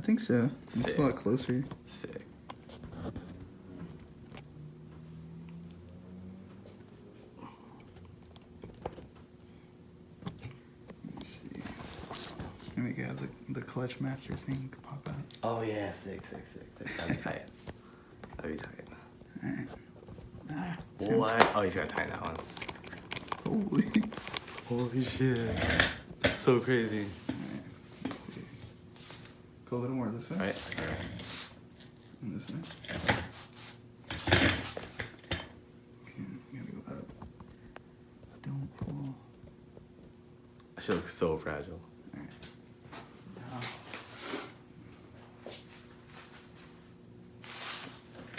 think so. Sick. It's a lot closer. Sick. Let's see. And we got the clutch master thing pop out. Oh yeah, sick. That'd be tight. That'd be tight. Alright. Ah, What? Oh, he's gotta tighten that one. holy. Holy shit. That's so crazy. Alright. Let's see. Go a little more this way. Alright. And this way. Okay, we gotta go up. Don't pull. That shit looks so fragile. Alright. Now.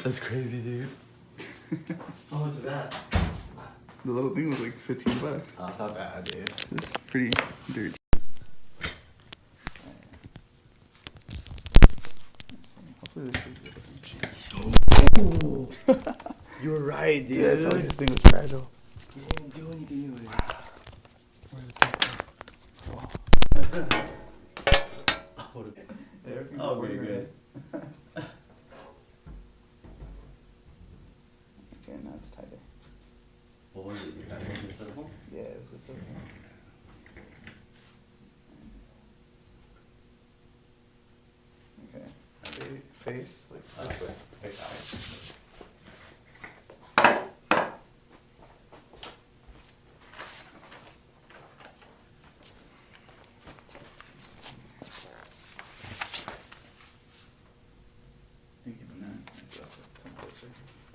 That's crazy, dude. How much is that? The little thing was like $15. Oh, it's not bad, dude. It's pretty dirt. Hopefully this is You were right, dude. Yeah, I told you this thing was fragile. You didn't do anything with it. Where's the thing? Oh, okay, good. Okay, now it's tighter. What was it? Is that the sizzle? Yeah, it was just okay. Okay. Face like this way. Like that. Are you giving that? It's up. Come closer.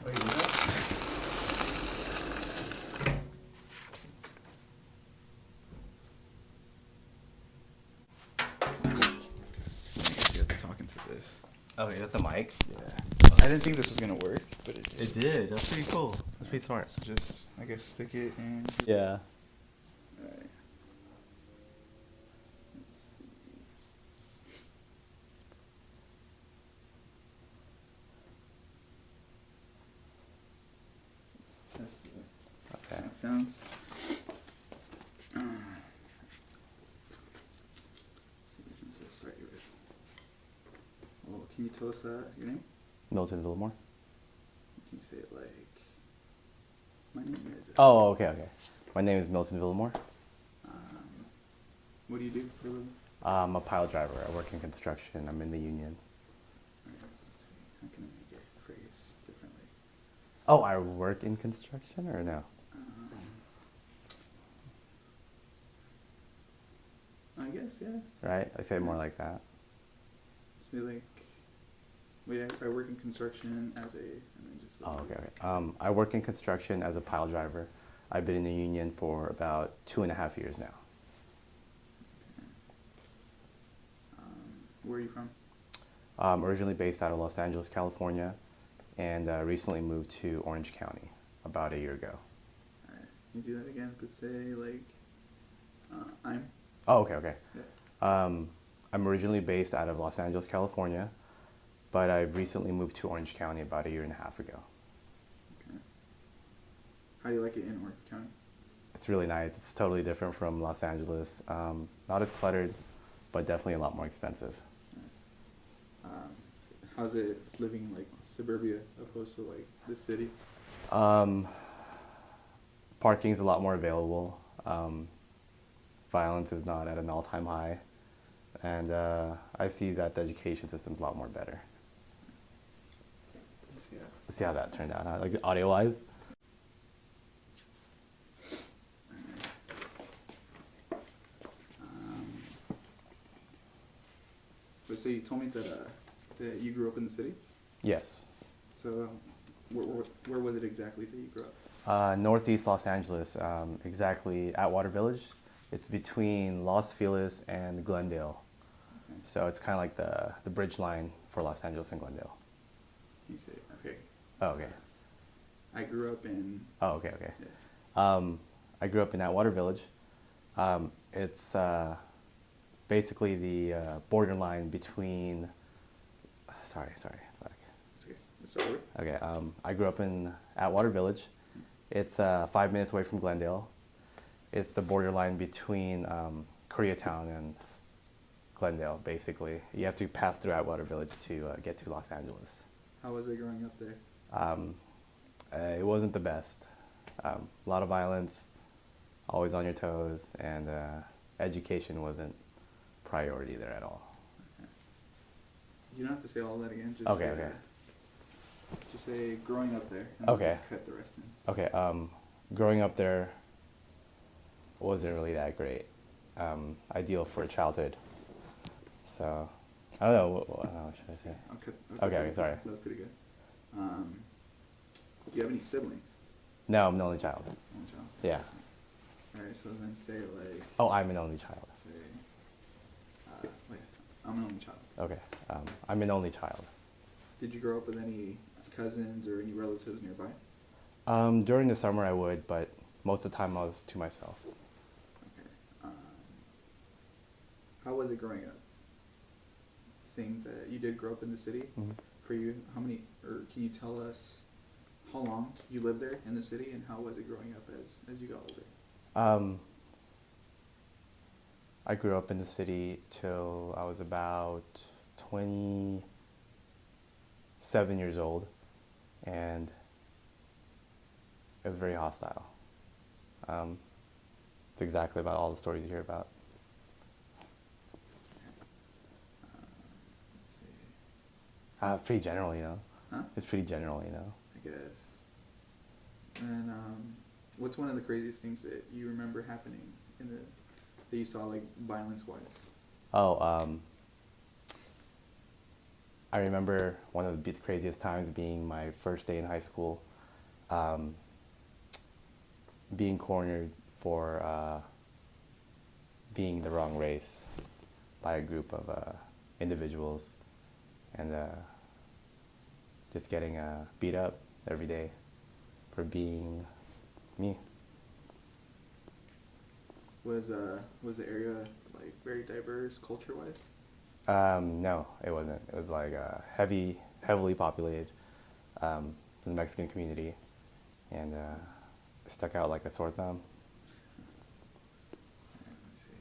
Oh, you did that? You have to talk into this. Oh, is that the mic? Yeah. I didn't think this was gonna work, but it did. It did. That's pretty cool. That's pretty smart. So just, I guess, stick it in. Yeah. Alright. Let's see. Let's test it. Okay. That sounds. See which one's we'll start you with. Well, can you tell us your name? Meliton Villamor. Can you say it like? My name is. Oh, okay. My name is Meliton Villamor. What do you do for a living? I'm a pile driver. I work in construction. I'm in the union. Alright, let's see. How can I make it phrase differently? Oh, I work in construction or no? I guess, yeah. Right? I say it more like that. Say like, wait, if I work in construction as a, and then just. Oh, okay. I work in construction as a pile driver. I've been in the union for about 2.5 years now. Where are you from? I'm originally based out of Los Angeles, California, and recently moved to Orange County about a year ago. Alright, can you do that again? But say like, I'm. Oh, okay. Yeah. I'm originally based out of Los Angeles, California, but I've recently moved to Orange County about a year and a half ago. Okay. How do you like it in Orange County? It's really nice. It's totally different from Los Angeles. Not as cluttered, but definitely a lot more expensive. How's it living in like suburbia opposed to like the city? Parking's a lot more available. Violence is not at an all-time high. And I see that the education system's a lot more better. Let's see how that turned out, huh? Like audio-wise? So you told me that that you grew up in the city? Yes. So where was it exactly that you grew up? Northeast Los Angeles, exactly Atwater Village. It's between Los Feliz and Glendale. Okay. So it's kind of like the bridge line for Los Angeles and Glendale. You say, okay. Oh, okay. I grew up in. Oh, okay. Yeah. I grew up in Atwater Village. It's basically the borderline between. Sorry. It's okay. Let's start over. Okay. I grew up in Atwater Village. It's 5 minutes away from Glendale. It's the borderline between Koreatown and Glendale, basically. You have to pass through Atwater Village to get to Los Angeles. How was it growing up there? It wasn't the best. A lot of violence, always on your toes, and education wasn't priority there at all. You don't have to say all that again. Just Okay, say, okay. Just say growing up there, and Okay. then just cut the rest in. Okay, growing up there wasn't really that great. Ideal for childhood. So, I don't know, what should I say? I'll cut Okay, that okay, sorry. That was pretty good. Do you have any siblings? No, I'm an only child. One child. Yeah. All right, so then say like. Oh, I'm an only child. Say, wait, I'm an only child. Okay, I'm an only child. Did you grow up with any cousins or any relatives nearby? During the summer I would, but most of the time I was to myself. Okay. How was it growing up? Seeing that you did grow up in the city, Mhm. for you, how many, or can you tell us how long you lived there in the city, and how was it growing up as you got older? I grew up in the city till I was about 27 years old, and it was very hostile. It's exactly about all the stories you hear about. Let's see. It's pretty general, you know? Huh? It's pretty general, you know? I guess. And what's one of the craziest things that you remember happening that you saw, like, violence-wise? Oh, I remember one of the craziest times being my first day in high school, being cornered for being the wrong race by a group of individuals, and just getting beat up every day for being me. Was the area, like, very diverse culture-wise? No, it wasn't. It was like heavily populated from the Mexican community, and it stuck out like a sore thumb. Let me see.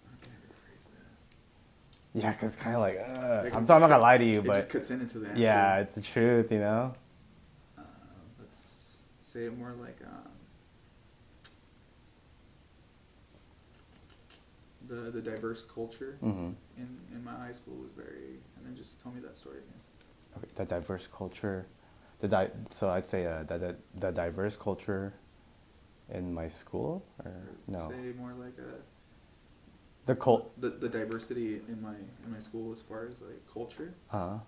How can I rephrase that? Yeah, cause kind of like, Like, I'm it not just gonna lie to you, It but just cuts into the answer. yeah, it's the truth, you know. Let's say it more like the diverse culture Mm-hmm. in my high school was very, and then just tell me that story again. Okay, the diverse culture, so I'd say the diverse culture in my school, or no, Say more like the the diversity in my school as far as like culture Uh-huh.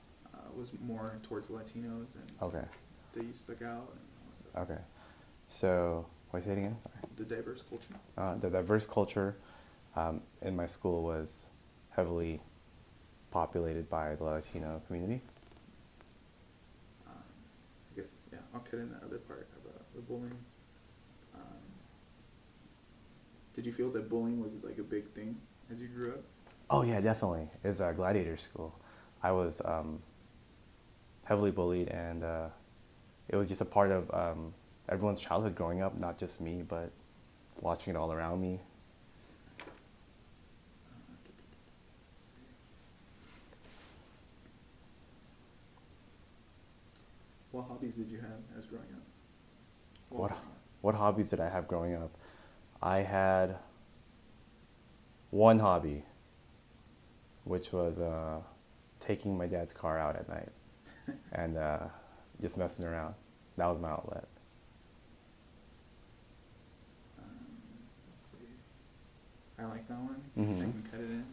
Was more towards Latinos, and Okay. they stuck out and all that stuff. Okay. So, wait, say it again. Sorry. The diverse culture. The diverse culture in my school was heavily populated by the Latino community. I guess, yeah, I'll cut in that other part about the bullying. Did you feel that bullying was like a big thing as you grew up? Oh yeah, definitely. It's a gladiator school. I was heavily bullied, and it was just a part of everyone's childhood growing up, not just me, but watching it all around me. What hobbies did you have as growing up? What hobbies did I have growing up? I had one hobby, which was taking my dad's car out at night and just messing around. That was my outlet. Let's see. I like that one. Mhm. I can cut it in.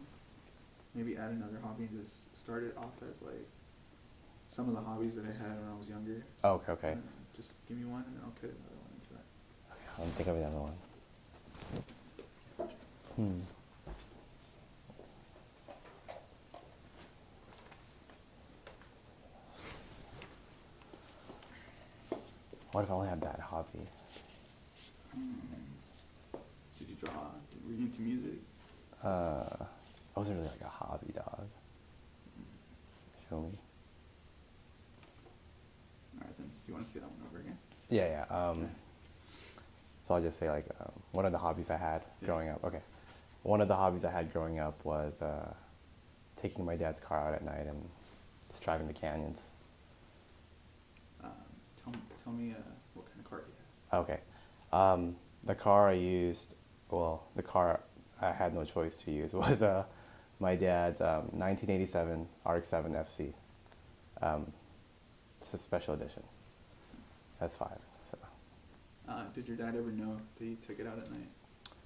Maybe add another hobby and just start it off as like some of the hobbies that I had when I was younger. Oh, okay. And then just give me one, and then I'll cut another one into that. Okay, let me think of another one. What if I only had that hobby? Did you draw? Were you into music? I wasn't really like a hobby dog. Feel me? Alright then, you want to say that one over again? Yeah. So I'll just say like one of the hobbies I had Yeah. growing up. Okay. one of the hobbies I had growing up was taking my dad's car out at night and just driving the canyons. Um, tell me what kind of car do you have? Okay. The car I used, well, the car I had no choice to use was my dad's 1987 RX-7 FC. It's a special edition. That's 5. So. Did your dad ever know that you took it out at night?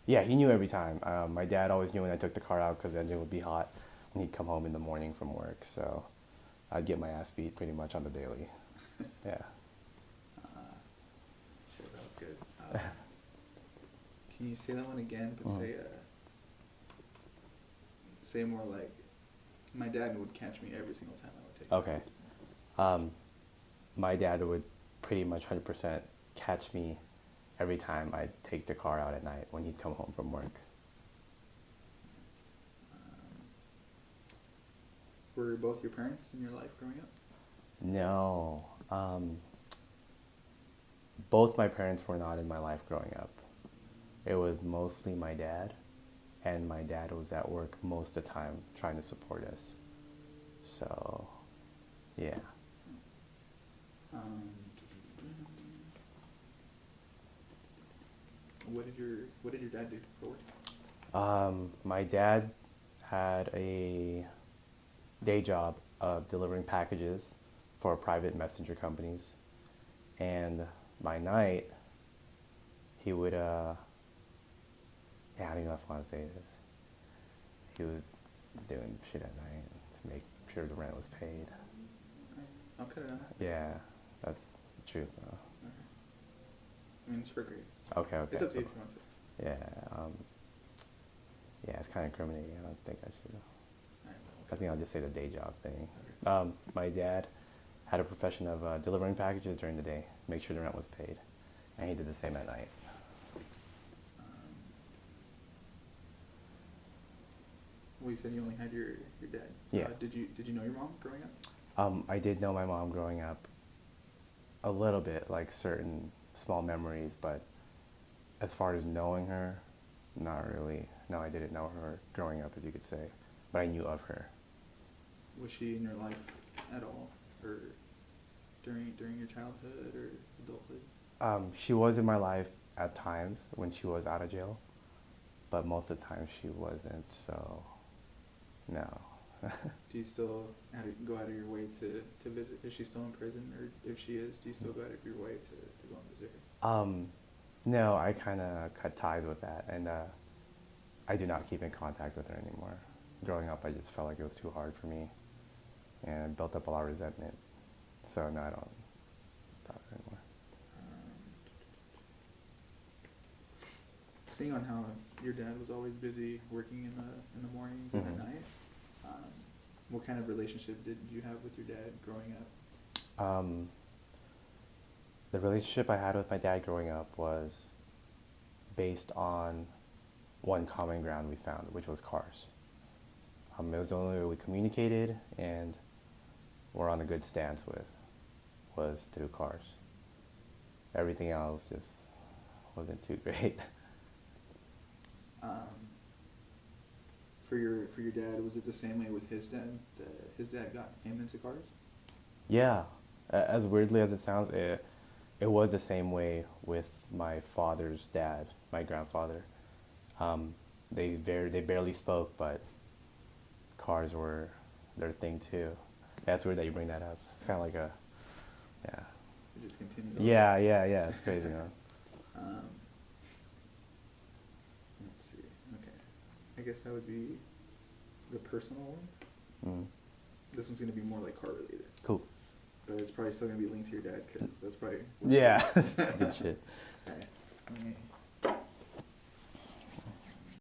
Yeah, he knew every time. My dad always knew when I took the car out because the engine would be hot when he'd come home in the morning from work. So I'd get my ass beat pretty much on the daily. Yeah. Sure, that was good. Can you say that one again, but say more like, my dad would catch me every single time I would take it. Okay. My dad would pretty much 100% catch me every time I'd take the car out at night when he'd come home from work. Were both your parents in your life growing up? No. Both my parents were not in my life growing up. It was mostly my dad, and my dad was at work most of the time trying to support us. So, yeah. What did your dad do for work? My dad had a day job of delivering packages for private messenger companies, and by night he would I don't even know if I want to say this. He was doing shit at night to make sure the rent was paid. I'll cut it out. Yeah, that's the truth though. Okay. I mean, it's for great. Okay. It's up to you if you want to. Yeah, yeah, it's kind of incriminating. I don't think I should. Alright, I think I'll just say the day job thing. okay. My dad had a profession of delivering packages during the day, make sure the rent was paid, and he did the same at night. Well, you said you only had your dad. Yeah. Did you know your mom growing up? I did know my mom growing up a little bit, like certain small memories, but as far as knowing her, not really. No, I didn't know her growing up, as you could say, but I knew of her. Was she in your life at all, or during your childhood or adulthood? She was in my life at times when she was out of jail, but most of the time she wasn't, so no. Do you still go out of your way to visit? Is she still in prison, or if she is, do you still go out of your way to go and visit her? No, I kind of cut ties with that, and I do not keep in contact with her anymore. Growing up, I just felt like it was too hard for me, and I built up a lot of resentment. So no, I don't talk to her anymore. Seeing on how your dad was always busy working in the mornings and at night, what kind of relationship did you have with your dad growing up? The relationship I had with my dad growing up was based on one common ground we found, which was cars. It was the only way we communicated and were on a good stance with, was through cars. Everything else just wasn't too great. For your dad, was it the same way with his dad? His dad got him into cars? Yeah, as weirdly as it sounds, it was the same way with my father's dad, my grandfather. They barely spoke, but cars were their thing too. That's weird that you bring that up. It's kind of like a, yeah. It just continued on. Yeah. It's crazy, huh? Let's see. Okay. I guess that would be the personal ones. This one's going to be more like car related. Cool. But it's probably still going to be linked to your dad because that's probably... Yeah, good shit. Alright. Let me